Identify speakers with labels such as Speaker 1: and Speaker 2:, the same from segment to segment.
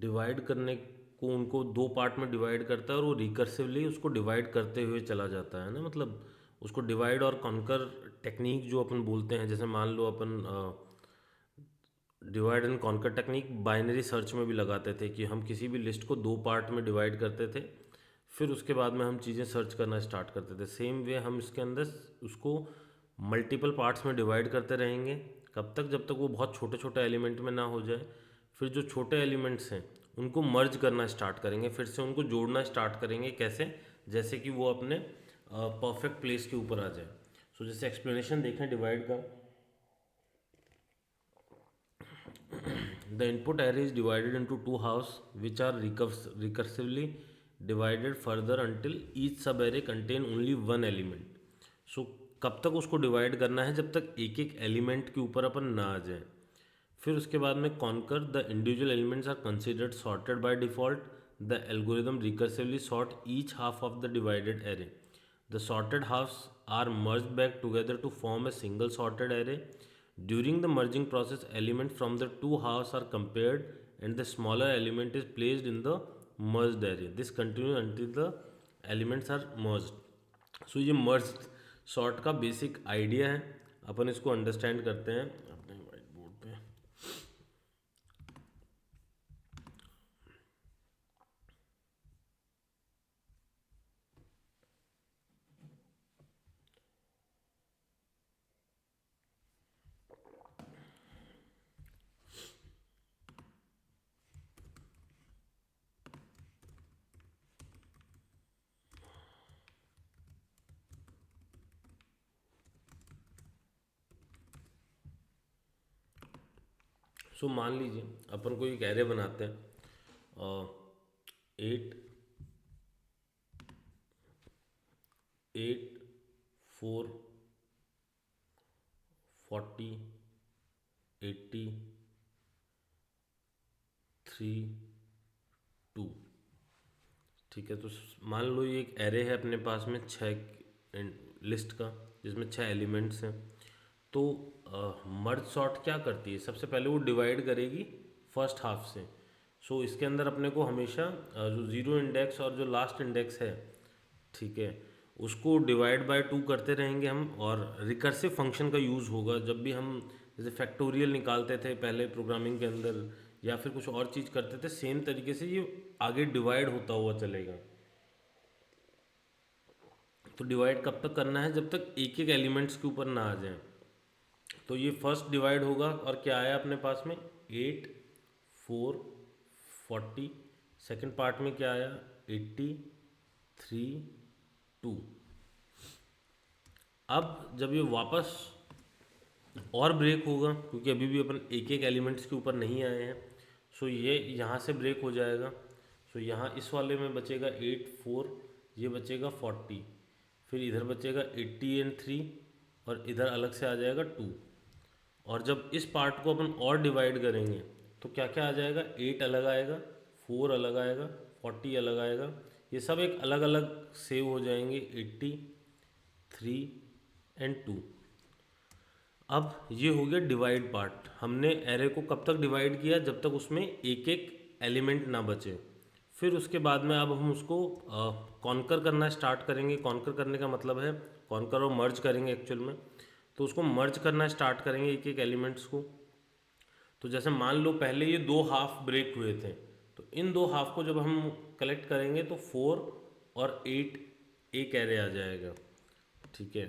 Speaker 1: Divide करने को उनको दो पार्ट में डिवाइड करता है और वो रिकर्सिवली उसको डिवाइड करते हुए चला जाता है ना, मतलब उसको डिवाइड और कॉन्कर टेक्निक जो अपन बोलते हैं, जैसे मान लो अपन divide and conquer technique binary search में भी लगाते थे कि हम किसी भी लिस्ट को दो पार्ट में डिवाइड करते थे, फिर उसके बाद में हम चीज़ें सर्च करना स्टार्ट करते थे। सेम वे हम इसके अंदर उसको मल्टीपल पार्ट्स में डिवाइड करते रहेंगे, कब तक, जब तक वो बहुत छोटे छोटे एलिमेंट में ना हो जाए। फिर जो छोटे एलिमेंट्स हैं उनको मर्ज करना स्टार्ट करेंगे, फिर से उनको जोड़ना स्टार्ट करेंगे। कैसे? जैसे कि वो अपने परफेक्ट प्लेस के ऊपर आ जाए। सो जैसे एक्सप्लेनेशन देखें डिवाइड का, the input array is divided into two halves which are recursively divided further until each sub array contain only one element. So कब तक उसको डिवाइड करना है? जब तक एक एक एलिमेंट के ऊपर अपन ना आ जाए। फिर उसके बाद में conquer the individual elements are considered sorted by default. The algorithm recursively sort each half of the divided array. The sorted halves are merged back together to form a single sorted array. During the merging process, elements from the two halves are compared and the smaller element is placed in the merged array. This continues until the elements are merged. So ये merged sort का basic idea है, अपन इसको understand करते हैं अपने white board पे। सो मान लीजिए अपन को एक एरे बनाते हैं 8 8 4 40 80 3 2। ठीक है, तो मान लो ये एक एरे है अपने पास में छः लिस्ट का, जिसमें छः एलिमेंट्स हैं। तो मर्ज सॉर्ट क्या करती है? सबसे पहले वो डिवाइड करेगी फर्स्ट हाफ से। सो इसके अंदर अपने को हमेशा जो ज़ीरो इंडेक्स और जो लास्ट इंडेक्स है, ठीक है, उसको डिवाइड बाय टू करते रहेंगे हम। और रिकर्सिव फंक्शन का यूज़ होगा जब भी हम जैसे फैक्टोरियल निकालते थे पहले प्रोग्रामिंग के अंदर, या फिर कुछ और चीज़ करते थे, सेम तरीके से ये आगे डिवाइड होता हुआ चलेगा। तो डिवाइड कब तक करना है? जब तक एक एक एलिमेंट्स के ऊपर ना आ जाए। तो ये फर्स्ट डिवाइड होगा और क्या आया अपने पास में? 8 4 40। सेकेंड पार्ट में क्या आया? 80 3 2। अब जब ये वापस और ब्रेक होगा, क्योंकि अभी भी अपन एक एक एलिमेंट्स के ऊपर नहीं आए हैं, सो ये यहाँ से ब्रेक हो जाएगा। सो यहाँ इस वाले में बचेगा 8 4, ये बचेगा 40, फिर इधर बचेगा 80 एंड 3, और इधर अलग से आ जाएगा 2। और जब इस पार्ट को अपन और डिवाइड करेंगे तो क्या क्या आ जाएगा? 8 अलग आएगा, 4 अलग आएगा, 40 अलग आएगा। ये सब एक अलग अलग सेव हो जाएंगे, 80 3 एंड 2। अब ये हो गया डिवाइड पार्ट। हमने एरे को कब तक डिवाइड किया? जब तक उसमें एक एक एलिमेंट ना बचे। फिर उसके बाद में अब हम उसको कॉन्कर करना स्टार्ट करेंगे। कॉन्कर करने का मतलब है कॉन्कर और मर्ज करेंगे एक्चुअल में। तो उसको मर्ज करना स्टार्ट करेंगे एक एक एलिमेंट्स को। तो जैसे मान लो पहले ये दो हाफ ब्रेक हुए थे, तो इन दो हाफ को जब हम कलेक्ट करेंगे तो 4 और 8 एक एरे आ जाएगा। ठीक है,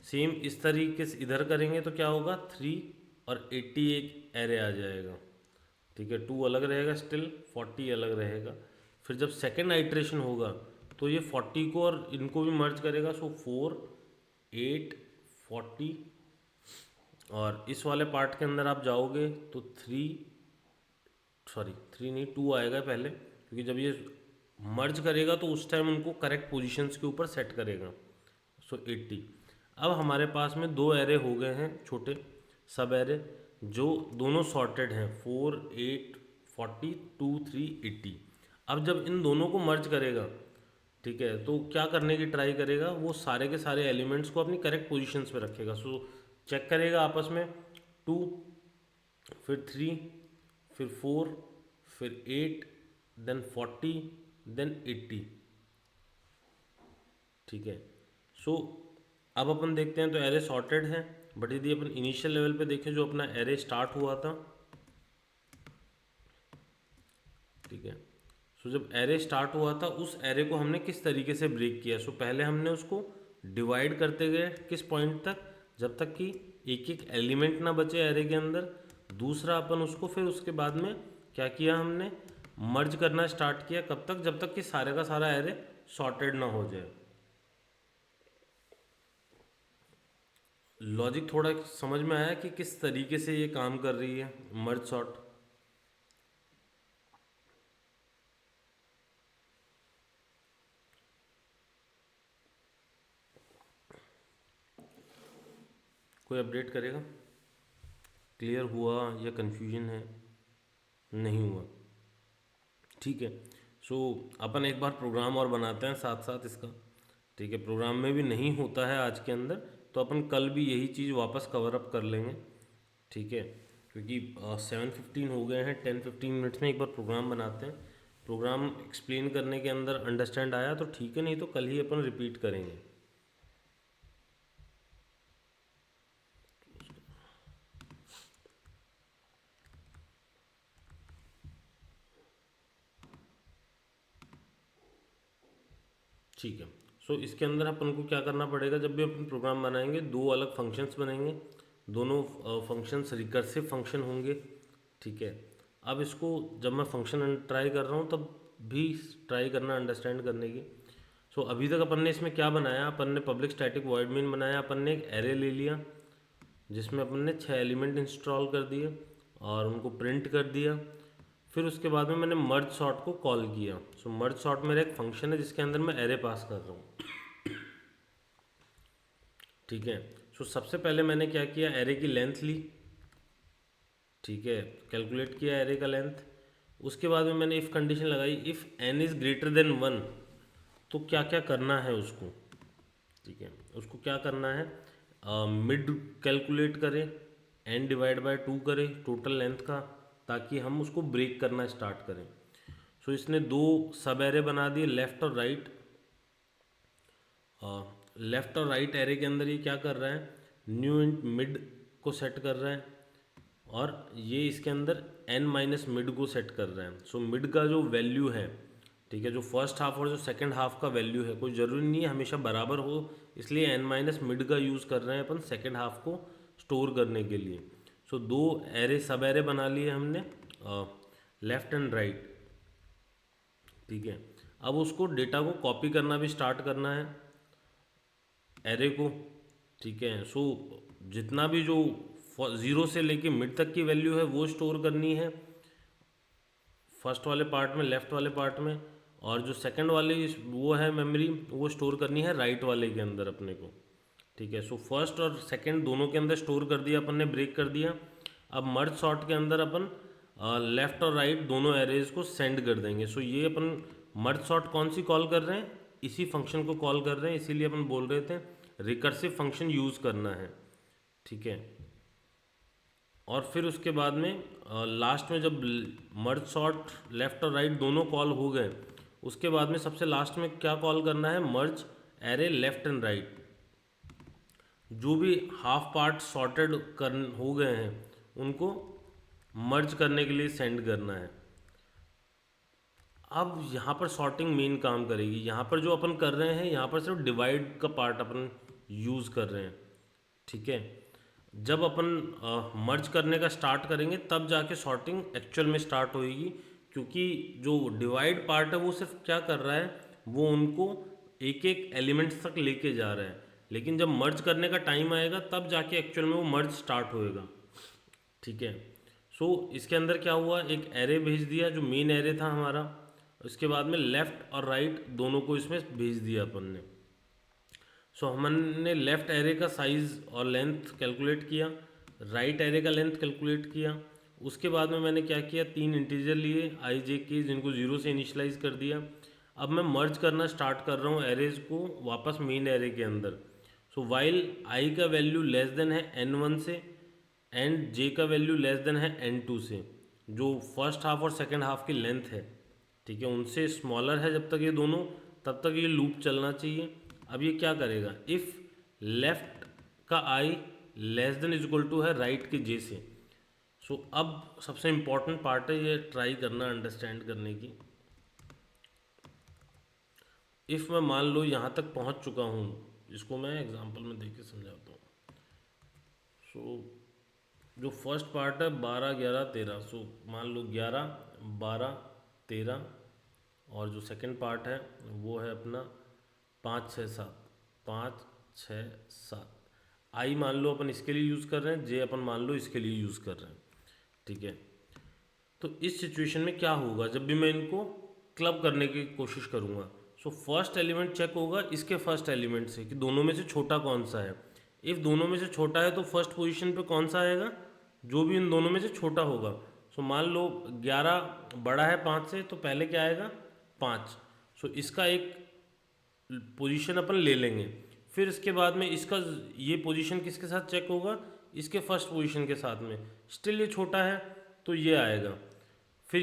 Speaker 1: सेम इस तरीके से इधर करेंगे तो क्या होगा? 3 और 80 एक एरे आ जाएगा। ठीक है, 2 अलग रहेगा, स्टिल 40 अलग रहेगा। फिर जब सेकेंड आइट्रेशन होगा तो ये 40 को और इनको भी मर्ज करेगा। सो 4 8 40, और इस वाले पार्ट के अंदर आप जाओगे तो 3 नहीं 2 आएगा पहले, क्योंकि जब ये मर्ज करेगा तो उस टाइम उनको करेक्ट पोजीशंस के ऊपर सेट करेगा। सो 80। अब हमारे पास में दो एरे हो गए हैं छोटे सब एरे, जो दोनों सॉर्टेड हैं, 4 8 40 2 3 80। अब जब इन दोनों को मर्ज करेगा, ठीक है, तो क्या करने की ट्राई करेगा? वो सारे के सारे एलिमेंट्स को अपनी करेक्ट पोजीशंस पे रखेगा। सो चेक करेगा आपस में 2, फिर 3, फिर 4, फिर 8, देन 40, देन 80। ठीक है। सो अब अपन देखते हैं, तो एरे सॉर्टेड है, बट यदि अपन इनिशियल लेवल पे देखें जो अपना एरे स्टार्ट हुआ था, ठीक है। सो जब एरे स्टार्ट हुआ था उस एरे को हमने किस तरीके से ब्रेक किया। सो पहले हमने उसको डिवाइड करते गए किस पॉइंट तक, जब तक कि एक एक एलिमेंट ना बचे एरे के अंदर। दूसरा अपन उसको फिर उसके बाद में क्या किया, हमने मर्ज करना स्टार्ट किया, कब तक, जब तक कि सारे का सारा एरे सॉर्टेड ना हो जाए। लॉजिक थोड़ा समझ में आया कि किस तरीके से ये काम कर रही है मर्ज सॉर्ट। कोई अपडेट करेगा, क्लियर हुआ या कंफ्यूजन है, नहीं हुआ? ठीक है। सो अपन एक बार प्रोग्राम और बनाते हैं साथ साथ इसका। ठीक है, प्रोग्राम में भी नहीं होता है आज के अंदर, तो अपन कल भी यही चीज़ वापस कवर अप कर लेंगे। ठीक है, क्योंकि 7:15 हो गए हैं, 10-15 मिनट्स में एक बार प्रोग्राम बनाते हैं। प्रोग्राम एक्सप्लेन करने के अंदर अंडरस्टैंड आया तो ठीक है, नहीं तो कल ही अपन रिपीट करेंगे। ठीक है। सो इसके अंदर अपन को क्या करना पड़ेगा, जब भी अपन प्रोग्राम बनाएंगे दो अलग फंक्शंस बनेंगे, दोनों फंक्शंस रिकर्सिव फंक्शन होंगे। ठीक है। अब इसको जब मैं फंक्शन ट्राई कर रहा हूँ तब भी ट्राई करना अंडरस्टैंड करने की। सो अभी तक अपन ने इसमें क्या बनाया, अपन ने पब्लिक स्टैटिक वॉइड मेन बनाया, अपन ने एक एरे ले लिया जिसमें अपन ने 6 एलिमेंट इंस्टॉल कर दिए और उनको प्रिंट कर दिया। फिर उसके बाद में मैंने मर्ज सॉर्ट को कॉल किया। सो मर्ज सॉर्ट मेरा एक फंक्शन है जिसके अंदर मैं एरे पास कर रहा हूँ। ठीक है। सो सबसे पहले मैंने क्या किया, एरे की लेंथ ली। ठीक है, कैलकुलेट किया एरे का लेंथ। उसके बाद में मैंने इफ़ कंडीशन लगाई, if n is greater than 1, तो क्या क्या करना है उसको। ठीक है, उसको क्या करना है, मिड कैलकुलेट करें, n डिवाइड बाय 2 करें टोटल लेंथ का, ताकि हम उसको ब्रेक करना स्टार्ट करें। सो इसने दो सब एरे बना दिए, लेफ़्ट और राइट। लेफ़्ट और राइट एरे के अंदर ये क्या कर रहा है, न्यू इंट मिड को सेट कर रहा है, और ये इसके अंदर n माइनस मिड को सेट कर रहा है। सो मिड का जो वैल्यू है, ठीक है, जो फर्स्ट हाफ और जो सेकंड हाफ का वैल्यू है, कोई ज़रूरी नहीं है हमेशा बराबर हो, इसलिए n माइनस मिड का यूज़ कर रहे हैं अपन सेकंड हाफ को स्टोर करने के लिए। सो दो एरे सब एरे बना लिए हमने, लेफ़्ट एंड राइट। ठीक है, अब उसको डेटा को कॉपी करना भी स्टार्ट करना है एरे को। ठीक है। सो जितना भी जो ज़ीरो से लेके मिड तक की वैल्यू है वो स्टोर करनी है फर्स्ट वाले पार्ट में, लेफ़्ट वाले पार्ट में, और जो सेकंड वाली वो है मेमोरी, वो स्टोर करनी है राइट वाले के अंदर अपने को। ठीक है। सो फर्स्ट और सेकंड दोनों के अंदर स्टोर कर दिया अपन ने, ब्रेक कर दिया। अब मर्ज सॉर्ट के अंदर अपन लेफ़्ट और राइट दोनों एरेज को सेंड कर देंगे। सो ये अपन मर्ज सॉर्ट कौन सी कॉल कर रहे हैं, इसी फंक्शन को कॉल कर रहे हैं, इसीलिए अपन बोल रहे थे रिकर्सिव फंक्शन यूज़ करना है। ठीक है। और फिर उसके बाद में लास्ट में जब मर्ज सॉर्ट लेफ़्ट और राइट दोनों कॉल हो गए, उसके बाद में सबसे लास्ट में क्या कॉल करना है, मर्ज एरे लेफ़्ट एंड राइट। जो भी हाफ पार्ट सॉर्टेड कर हो गए हैं उनको मर्ज करने के लिए सेंड करना है। अब यहाँ पर सॉर्टिंग मेन काम करेगी। यहाँ पर जो अपन कर रहे हैं, यहाँ पर सिर्फ डिवाइड का पार्ट अपन यूज़ कर रहे हैं। ठीक है। जब अपन मर्ज करने का स्टार्ट करेंगे तब जाके सॉर्टिंग एक्चुअल में स्टार्ट होएगी, क्योंकि जो डिवाइड पार्ट है वो सिर्फ क्या कर रहा है, वो उनको एक एक एलिमेंट्स तक लेके जा रहा है, लेकिन जब मर्ज करने का टाइम आएगा तब जाके एक्चुअल में वो मर्ज स्टार्ट होएगा। ठीक है। सो इसके अंदर क्या हुआ, एक एरे भेज दिया जो मेन एरे था हमारा, उसके बाद में लेफ़्ट और राइट दोनों को इसमें भेज दिया अपन ने। सो हमने लेफ़्ट एरे का साइज़ और लेंथ कैलकुलेट किया, राइट एरे का लेंथ कैलकुलेट किया। उसके बाद में मैंने क्या किया, 3 इंटीजर लिए आई जे के, जिनको 0 से इनिशलाइज कर दिया। अब मैं मर्ज करना स्टार्ट कर रहा हूँ एरेज को वापस मेन एरे के अंदर। सो वाइल आई का वैल्यू लेस देन है n1 से एंड जे का वैल्यू लेस देन है n2 से, जो फर्स्ट हाफ और सेकंड हाफ की लेंथ है, ठीक है, उनसे स्मॉलर है जब तक ये दोनों, तब तक ये लूप चलना चाहिए। अब ये क्या करेगा, इफ़ लेफ्ट का i less then is equal to है राइट के जे से। सो अब सबसे इम्पॉर्टेंट पार्ट है ये ट्राई करना अंडरस्टैंड करने की। इफ़ मैं मान लो यहाँ तक पहुँच चुका हूँ, इसको मैं एग्जांपल में देके समझाता हूँ। सो जो फर्स्ट पार्ट है 12 11 13, सो मान लो 11 12 13, और जो सेकंड पार्ट है वो है अपना 5 6 7, 5 6 7। आई मान लो अपन इसके लिए यूज़ कर रहे हैं, जे अपन मान लो इसके लिए यूज़ कर रहे हैं, ठीक है। तो इस सिचुएशन में क्या होगा, जब भी मैं इनको क्लब करने की कोशिश करूँगा, सो फर्स्ट एलिमेंट चेक होगा इसके फर्स्ट एलिमेंट से कि दोनों में से छोटा कौन सा है। इफ़ दोनों में से छोटा है तो फर्स्ट पोजीशन पे कौन सा आएगा, जो भी इन दोनों में से छोटा होगा। सो मान लो 11 बड़ा है 5 से, तो पहले क्या आएगा 5। सो इसका एक पोजीशन अपन ले लेंगे। फिर इसके बाद में इसका ये पोजीशन किसके साथ चेक होगा, इसके फर्स्ट पोजीशन के साथ में। स्टिल ये छोटा है तो ये आएगा। फिर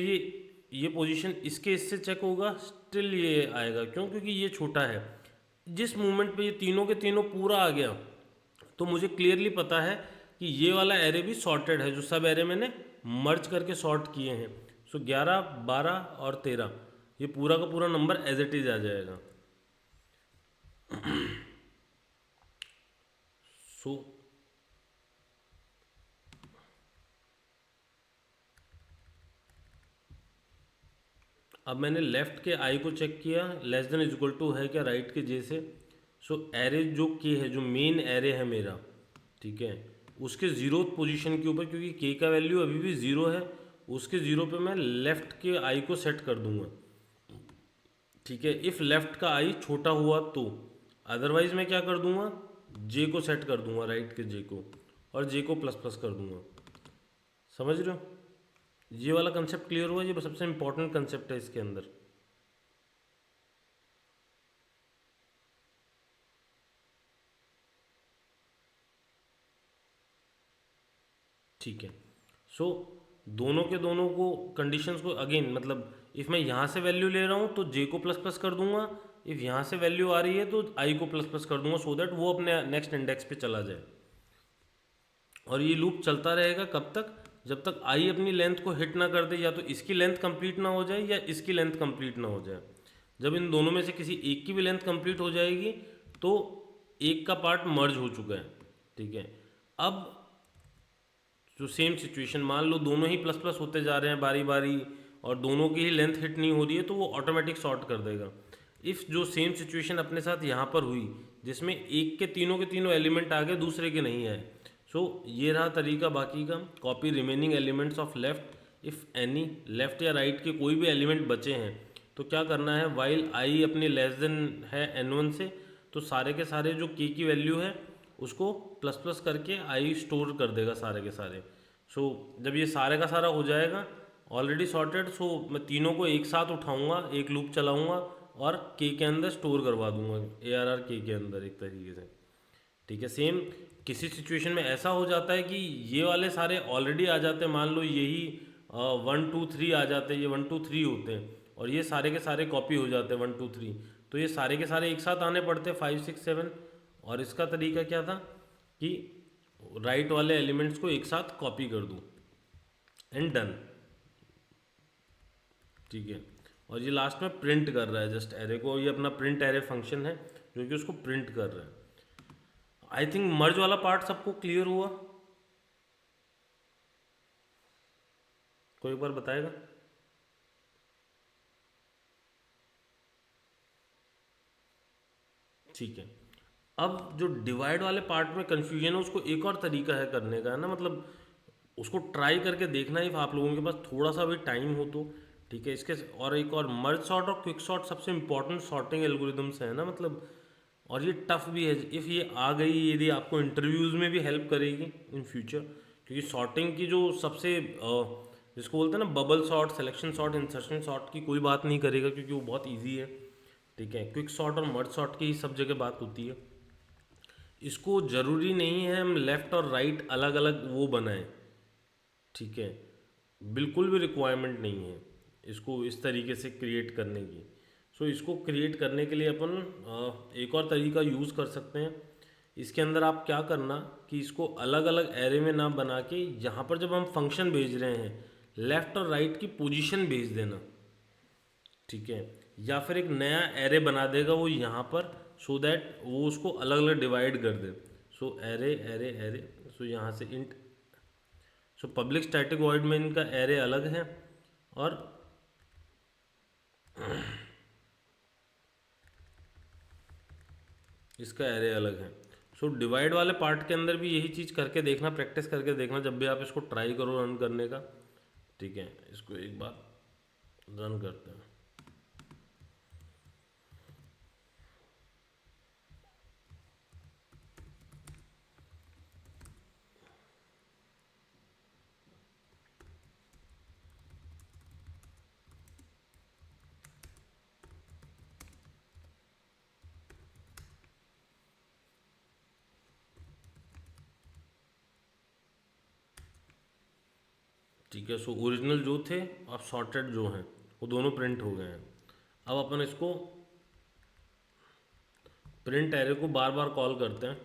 Speaker 1: ये पोजीशन इसके इससे चेक होगा, स्टिल ये आएगा। क्यों, क्योंकि ये छोटा है। जिस मोमेंट पे ये तीनों के तीनों पूरा आ गया तो मुझे क्लियरली पता है कि ये वाला एरे भी सॉर्टेड है, जो सब एरे मैंने मर्ज करके सॉर्ट किए हैं। सो 11 12 और 13 ये पूरा का पूरा नंबर एज इट इज आ जाएगा। सो अब मैंने लेफ्ट के आई को चेक किया, less then is equal to है क्या राइट के जे से। सो एरे जो के है, जो मेन एरे है मेरा, ठीक है, उसके जीरो पोजीशन के ऊपर, क्योंकि के का वैल्यू अभी भी ज़ीरो है, उसके ज़ीरो पे मैं लेफ़्ट के आई को सेट कर दूंगा, ठीक है। इफ़ लेफ़्ट का आई छोटा हुआ तो, अदरवाइज मैं क्या कर दूंगा, जे को सेट कर दूंगा, राइट के जे को, और जे को प्लस प्लस कर दूंगा। समझ रहे हो, ये वाला कंसेप्ट क्लियर हुआ, ये सबसे इंपॉर्टेंट कंसेप्ट है इसके अंदर। ठीक है। सो दोनों के दोनों को कंडीशंस को अगेन, मतलब इफ़ मैं यहाँ से वैल्यू ले रहा हूँ तो जे को प्लस प्लस कर दूंगा, इफ़ यहाँ से वैल्यू आ रही है तो आई को प्लस प्लस कर दूंगा, सो दैट वो अपने नेक्स्ट इंडेक्स पे चला जाए। और ये लूप चलता रहेगा कब तक, जब तक आई अपनी लेंथ को हिट ना कर दे, या तो इसकी लेंथ कंप्लीट ना हो जाए या इसकी लेंथ कंप्लीट ना हो जाए। जब इन दोनों में से किसी एक की भी लेंथ कंप्लीट हो जाएगी तो एक का पार्ट मर्ज हो चुका है, ठीक है। अब जो सेम सिचुएशन, मान लो दोनों ही प्लस प्लस होते जा रहे हैं बारी बारी, और दोनों की ही लेंथ हिट नहीं हो रही है, तो वो ऑटोमेटिक सॉर्ट कर देगा। इफ़ जो सेम सिचुएशन अपने साथ यहाँ पर हुई, जिसमें एक के तीनों एलिमेंट आ गए, दूसरे के नहीं आए, सो ये रहा तरीका बाकी का। Copy remaining elements of left if any, left या राइट के कोई भी एलिमेंट बचे हैं तो क्या करना है, वाइल आई अपनी लेस देन है n1 से, तो सारे के सारे जो k की वैल्यू है उसको प्लस प्लस करके आई स्टोर कर देगा सारे के सारे। सो जब ये सारे का सारा हो जाएगा ऑलरेडी सॉर्टेड, सो मैं तीनों को एक साथ उठाऊंगा, एक लूप चलाऊंगा और के अंदर स्टोर करवा दूंगा, ARR के अंदर एक तरीके से, ठीक है। सेम किसी सिचुएशन में ऐसा हो जाता है कि ये वाले सारे ऑलरेडी आ जाते हैं, मान लो यही 1 2 3 आ जाते हैं, ये 1 2 3 होते हैं, और ये सारे के सारे कॉपी हो जाते हैं 1 2 3, तो ये सारे के सारे एक साथ आने पड़ते हैं 5 6 7। और इसका तरीका क्या था कि राइट वाले एलिमेंट्स को एक साथ कॉपी कर दूँ, एंड डन, ठीक है। और ये लास्ट में प्रिंट कर रहा है जस्ट एरे को, ये अपना प्रिंट एरे फंक्शन है जो कि उसको प्रिंट कर रहा है। आई थिंक मर्ज वाला पार्ट सबको क्लियर हुआ, कोई एक बार बताएगा। ठीक है। अब जो डिवाइड वाले पार्ट में कंफ्यूजन है, उसको एक और तरीका है करने का, है ना, मतलब उसको ट्राई करके देखना ही, आप लोगों के पास थोड़ा सा भी टाइम हो तो, ठीक है। इसके और एक और मर्ज सॉर्ट और क्विक सॉर्ट सबसे इंपॉर्टेंट सॉर्टिंग एल्गोरिदम्स है ना, मतलब, और ये टफ भी है। इफ़ ये आ गई, यदि आपको इंटरव्यूज़ में भी हेल्प करेगी इन फ्यूचर, क्योंकि सॉर्टिंग की जो सबसे जिसको बोलते हैं ना bubble sort, selection sort, insertion sort की कोई बात नहीं करेगा, क्योंकि वो बहुत ईजी है, ठीक है। क्विक सॉर्ट और मर्ज सॉर्ट की ही सब जगह बात होती है। इसको ज़रूरी नहीं है हम लेफ़्ट और राइट अलग अलग वो बनाएं, ठीक है। बिल्कुल भी रिक्वायरमेंट नहीं है इसको इस तरीके से क्रिएट करने की। सो इसको क्रिएट करने के लिए अपन एक और तरीका यूज़ कर सकते हैं। इसके अंदर आप क्या करना कि इसको अलग अलग एरे में ना बना के यहाँ पर जब हम फंक्शन भेज रहे हैं लेफ़्ट और राइट की पोजीशन भेज देना, ठीक है। या फिर एक नया एरे बना देगा वो यहाँ पर, सो दैट वो उसको अलग अलग डिवाइड कर दे। सो एरे एरे एरे, सो यहाँ से int, so public static void में इनका एरे अलग है और इसका एरे अलग है। सो डिवाइड वाले पार्ट के अंदर भी यही चीज़ करके देखना, प्रैक्टिस करके देखना जब भी आप इसको ट्राई करो रन करने का, ठीक है। इसको एक बार रन करते हैं। ठीक है। सो ओरिजिनल जो थे और सॉर्टेड जो हैं वो दोनों प्रिंट हो गए हैं। अब अपन इसको प्रिंट एरे को बार बार कॉल करते हैं,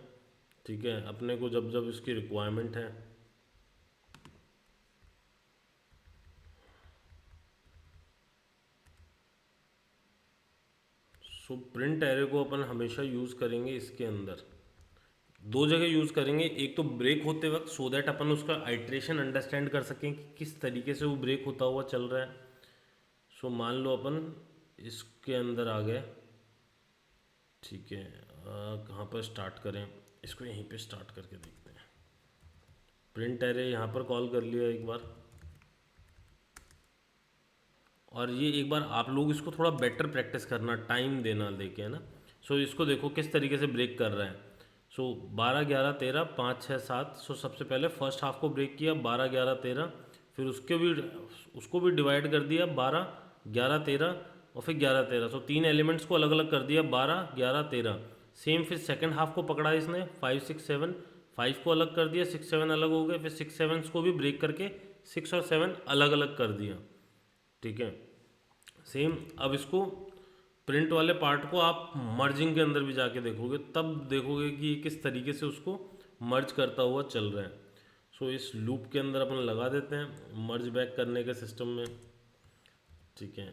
Speaker 1: ठीक है, अपने को जब जब इसकी रिक्वायरमेंट है। सो प्रिंट एरे को अपन हमेशा यूज़ करेंगे इसके अंदर दो जगह यूज़ करेंगे। एक तो ब्रेक होते वक्त, सो दैट अपन उसका आइट्रेशन अंडरस्टैंड कर सकें कि किस तरीके से वो ब्रेक होता हुआ चल रहा है। सो मान लो अपन इसके अंदर आ गए, ठीक है। कहाँ पर स्टार्ट करें इसको, यहीं पे स्टार्ट करके देखते हैं। प्रिंट एरे यहाँ पर कॉल कर लिया एक बार, और ये एक बार आप लोग इसको थोड़ा बेटर प्रैक्टिस करना, टाइम देना देके, है ना। सो इसको देखो किस तरीके से ब्रेक कर रहा है। सो 12 11 13 5 6 7। सो सबसे पहले फर्स्ट हाफ को ब्रेक किया 12 11 13, फिर उसको भी डिवाइड कर दिया 12 11 13 और फिर 11 13। सो तीन एलिमेंट्स को अलग अलग कर दिया 12 11 13। सेम फिर सेकंड हाफ को पकड़ा इसने 5 6 7, 5 को अलग कर दिया, 6 7 अलग हो गए, फिर 6 7 को भी ब्रेक करके 6 और 7 अलग अलग कर दिया, ठीक है। सेम अब इसको प्रिंट वाले पार्ट को आप मर्जिंग के अंदर भी जाके देखोगे, तब देखोगे कि ये किस तरीके से उसको मर्ज करता हुआ चल रहा है। सो इस लूप के अंदर अपन लगा देते हैं मर्ज बैक करने के सिस्टम में, ठीक है।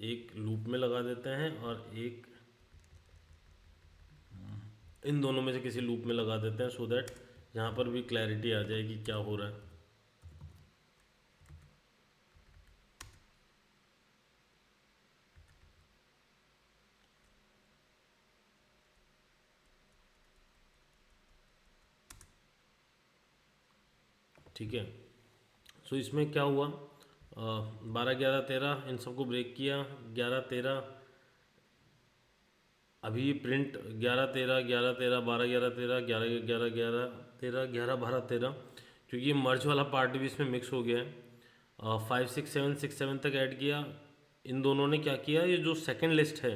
Speaker 1: एक लूप में लगा देते हैं और एक इन दोनों में से किसी लूप में लगा देते हैं, सो दैट यहाँ पर भी क्लैरिटी आ जाएगी क्या हो रहा है। ठीक है। सो इसमें क्या हुआ, 12 11 13 इन सबको ब्रेक किया, 11 13, अभी प्रिंट 11 13 11 13 12 11 13 11 11 11 13 11 12 13, क्योंकि ये मर्ज वाला पार्ट भी इसमें मिक्स हो गया है। 5 6 7 6 7 तक ऐड किया। इन दोनों ने क्या किया, ये जो सेकंड लिस्ट है,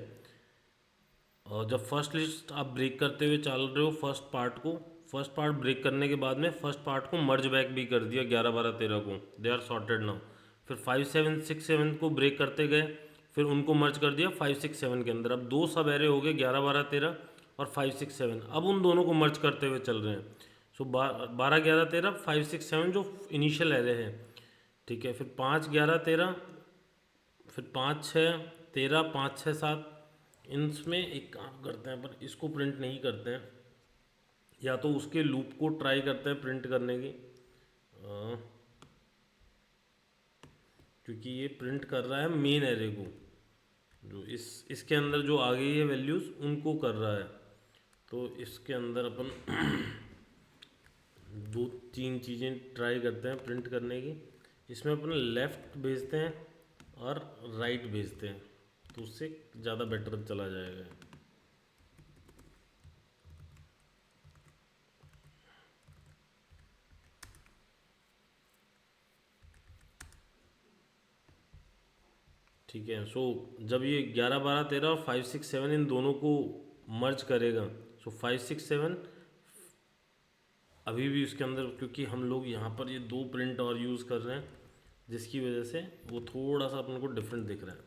Speaker 1: और जब फर्स्ट लिस्ट आप ब्रेक करते हुए चल रहे हो फर्स्ट पार्ट को, फर्स्ट पार्ट ब्रेक करने के बाद में फर्स्ट पार्ट को मर्ज बैक भी कर दिया 11 12 13 को, दे आर सॉर्टेड नाउ। फिर 5 7 6 7 को ब्रेक करते गए, फिर उनको मर्ज कर दिया 5 6 7 के अंदर। अब दो सब एरे हो गए 11 12 13 और 5 6 7। अब उन दोनों को मर्ज करते हुए चल रहे हैं। सो 12 11 13 5 6 7 जो इनिशियल एरे है, ठीक है। फिर 5 11 13, फिर 5 6 13 5 6 7। इनमें एक काम करते हैं, पर इसको प्रिंट नहीं करते हैं, या तो उसके लूप को ट्राई करते हैं प्रिंट करने की, क्योंकि ये प्रिंट कर रहा है मेन एरे को, जो इसके अंदर जो आ गई है वैल्यूज़ उनको कर रहा है। तो इसके अंदर अपन दो तीन चीज़ें ट्राई करते हैं प्रिंट करने की। इसमें अपन लेफ़्ट भेजते हैं और राइट भेजते हैं, तो उससे ज़्यादा बेटर चला जाएगा। ठीक है। सो जब ये 11 12 13 और 5 6 7 इन दोनों को मर्ज करेगा, सो 5 6 7 अभी भी उसके अंदर, क्योंकि हम लोग यहाँ पर ये 2 प्रिंट और यूज़ कर रहे हैं, जिसकी वजह से वो थोड़ा सा अपन को डिफरेंट दिख रहा है।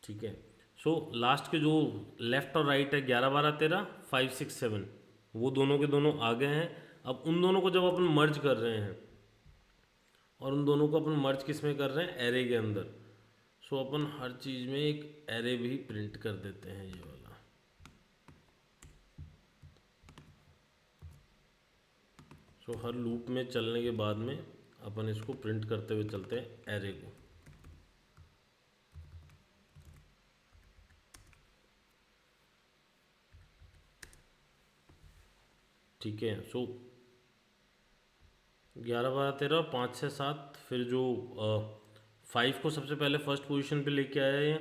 Speaker 1: ठीक है। सो लास्ट के जो लेफ्ट और राइट है 11 12 13 5 6 7, वो दोनों के दोनों आ गए हैं। अब उन दोनों को जब अपन मर्ज कर रहे हैं, और उन दोनों को अपन मर्ज किस में कर रहे हैं, एरे के अंदर। सो अपन हर चीज़ में एक एरे भी प्रिंट कर देते हैं, ये वाला। सो हर लूप में चलने के बाद में अपन इसको प्रिंट करते हुए चलते हैं एरे को। ठीक है। सो 11 12 13 5 6 7, फिर जो 5 को सबसे पहले फर्स्ट पोजीशन पे लेके आया है,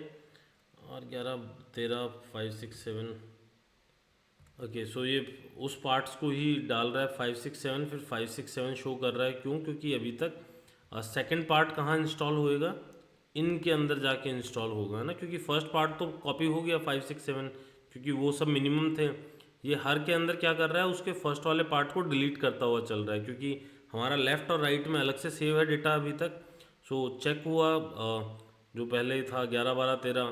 Speaker 1: और 11 13 5 6 7। ओके, सो ये उस पार्ट्स को ही डाल रहा है 5 6 7, फिर 5 6 7 शो कर रहा है। क्यों? क्योंकि अभी तक सेकंड पार्ट कहाँ इंस्टॉल होएगा, इनके अंदर जाके इंस्टॉल होगा ना, क्योंकि फर्स्ट पार्ट तो कॉपी हो गया 5 6 7, क्योंकि वो सब मिनिमम थे। ये हर के अंदर क्या कर रहा है, उसके फर्स्ट वाले पार्ट को डिलीट करता हुआ चल रहा है, क्योंकि हमारा लेफ्ट और राइट में अलग से सेव है डेटा अभी तक। सो चेक हुआ जो पहले था 11 12 13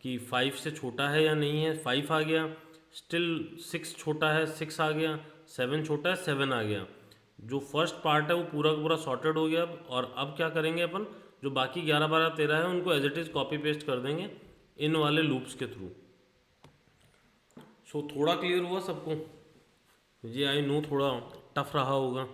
Speaker 1: कि 5 से छोटा है या नहीं है, 5 आ गया। स्टिल 6 छोटा है, 6 आ गया। 7 छोटा है, 7 आ गया। जो फर्स्ट पार्ट है वो पूरा का पूरा सॉर्टेड हो गया। और अब क्या करेंगे अपन, जो बाकी 11 12 13 है उनको as it is copy paste कर देंगे इन वाले लूप्स के थ्रू। सो थोड़ा क्लियर हुआ सबको? ये आई नो थोड़ा टफ रहा होगा।